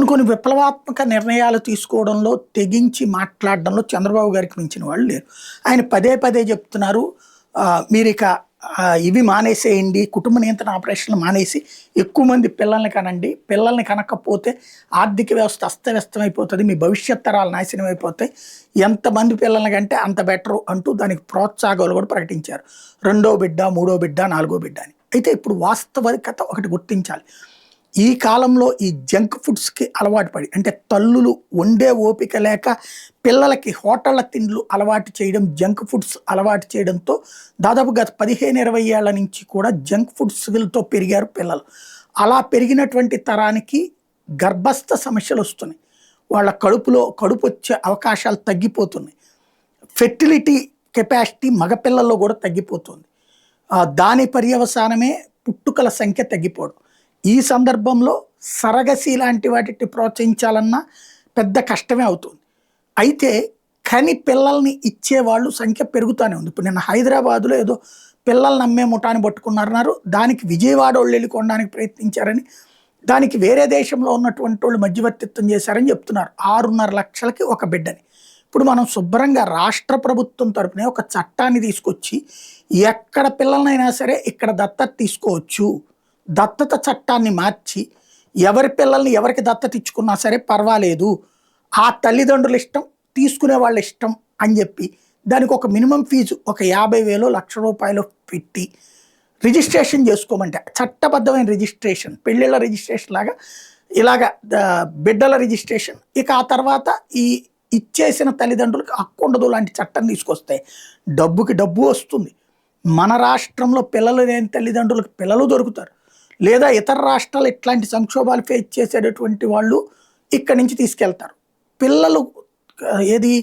కొన్ని కొన్ని విప్లవాత్మక నిర్ణయాలు తీసుకోవడంలో, తెగించి మాట్లాడడంలో చంద్రబాబు గారికి మించిన వాళ్ళు లేరు. ఆయన పదే పదే చెప్తున్నారు, మీరిక ఇవి మానేసేయండి, కుటుంబ నియంత్రణ ఆపరేషన్లు మానేసి ఎక్కువ మంది పిల్లల్ని కనండి. పిల్లల్ని కనకపోతే ఆర్థిక వ్యవస్థ అస్తవ్యస్తమైపోతుంది, మీ భవిష్యత్ తరాలు నాశనం అయిపోతాయి. ఎంతమంది పిల్లల్ని కంటే అంత బెటరు అంటూ దానికి ప్రోత్సాహాలు కూడా ప్రకటించారు. 2వ బిడ్డ, 3వ బిడ్డ, 4వ బిడ్డ అని. అయితే ఇప్పుడు వాస్తవికత ఒకటి గుర్తించాలి. ఈ కాలంలో ఈ జంక్ ఫుడ్స్కి అలవాటు పడి, అంటే తల్లులు వండే ఓపిక లేక పిల్లలకి హోటళ్ల తిండ్లు అలవాటు చేయడం, జంక్ ఫుడ్స్ అలవాటు చేయడంతో దాదాపు గత 15-20 ఏళ్ల నుంచి కూడా జంక్ ఫుడ్స్తో పెరిగారు పిల్లలు. అలా పెరిగినటువంటి తరానికి గర్భస్థ సమస్యలు వస్తున్నాయి. వాళ్ళ కడుపు వచ్చే అవకాశాలు తగ్గిపోతున్నాయి. ఫెర్టిలిటీ కెపాసిటీ మగపిల్లల్లో కూడా తగ్గిపోతుంది. దాని పర్యవసానమే పుట్టుకల సంఖ్య తగ్గిపోవడం. ఈ సందర్భంలో సరగసి లాంటి వాటిని ప్రోత్సహించాలన్నా పెద్ద కష్టమే అవుతుంది. అయితే కని పిల్లల్ని ఇచ్చేవాళ్ళు సంఖ్య పెరుగుతూనే ఉంది. ఇప్పుడు నిన్న హైదరాబాదులో ఏదో పిల్లల్ని అమ్మే ముఠాన్ని పట్టుకున్నారన్నారు. దానికి విజయవాడ వాళ్ళు వెళ్ళి కొనడానికి ప్రయత్నించారని, దానికి వేరే దేశంలో ఉన్నటువంటి వాళ్ళు మధ్యవర్తిత్వం చేశారని చెప్తున్నారు. 6.5 లక్షలకి ఒక బిడ్డని. ఇప్పుడు మనం శుభ్రంగా రాష్ట్ర ప్రభుత్వం తరపునే ఒక చట్టాన్ని తీసుకొచ్చి ఎక్కడ పిల్లలనైనా సరే ఇక్కడ దత్తత తీసుకోవచ్చు, దత్తత చట్టాన్ని మార్చి ఎవరి పిల్లల్ని ఎవరికి దత్తత ఇచ్చుకున్నా సరే పర్వాలేదు, ఆ తల్లిదండ్రుల ఇష్టం, తీసుకునే వాళ్ళ ఇష్టం అని చెప్పి దానికి ఒక మినిమం ఫీజు ఒక 50,000 1,00,000 పెట్టి రిజిస్ట్రేషన్ చేసుకోమంటే, చట్టబద్ధమైన రిజిస్ట్రేషన్, పెళ్ళిళ్ళ రిజిస్ట్రేషన్ లాగా ఇలాగా బిడ్డల రిజిస్ట్రేషన్. ఇక ఆ తర్వాత ఈ ఇచ్చేసిన తల్లిదండ్రులకు హక్కు ఉండదు లాంటి చట్టం తీసుకొస్తే డబ్బుకి డబ్బు వస్తుంది. మన రాష్ట్రంలో పిల్లలు లేని తల్లిదండ్రులకు పిల్లలు దొరుకుతారు. లేదా ఇతర రాష్ట్రాలు ఇట్లాంటి సంక్షోభాలు ఫేస్ చేసేటటువంటి వాళ్ళు ఇక్కడి నుంచి తీసుకెళ్తారు. పిల్లలు ఏది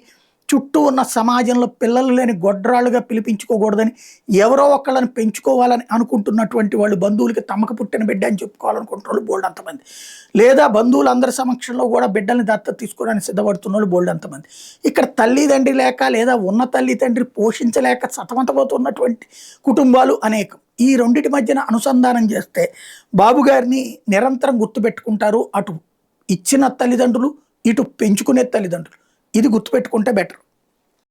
చుట్టూ ఉన్న సమాజంలో పిల్లలు లేని గొడ్రాళ్ళుగా పిలిపించుకోకూడదని, ఎవరో ఒకళ్ళని పెంచుకోవాలని అనుకుంటున్నటువంటి వాళ్ళు, బంధువులకి తమకు పుట్టిన బిడ్డ అని చెప్పుకోవాలనుకుంటున్న వాళ్ళు బోల్డ్ అంతమంది, లేదా బంధువులందరి సమక్షంలో కూడా బిడ్డల్ని దత్తత తీసుకోవడానికి సిద్ధపడుతున్న వాళ్ళు బోల్డ్ అంతమంది. ఇక్కడ తల్లిదండ్రి లేక, లేదా ఉన్న తల్లి తండ్రి పోషించలేక సతమతమవుతున్నటువంటి కుటుంబాలు అనేకం. ఈ రెండిటి మధ్యన అనుసంధానం చేస్తే బాబు గారిని నిరంతరం గుర్తుపెట్టుకుంటారు. అటు ఇచ్చిన తల్లిదండ్రులు, ఇటు పెంచుకునే తల్లిదండ్రులు. ఇది గుర్తుపెట్టుకుంటే బెటర్.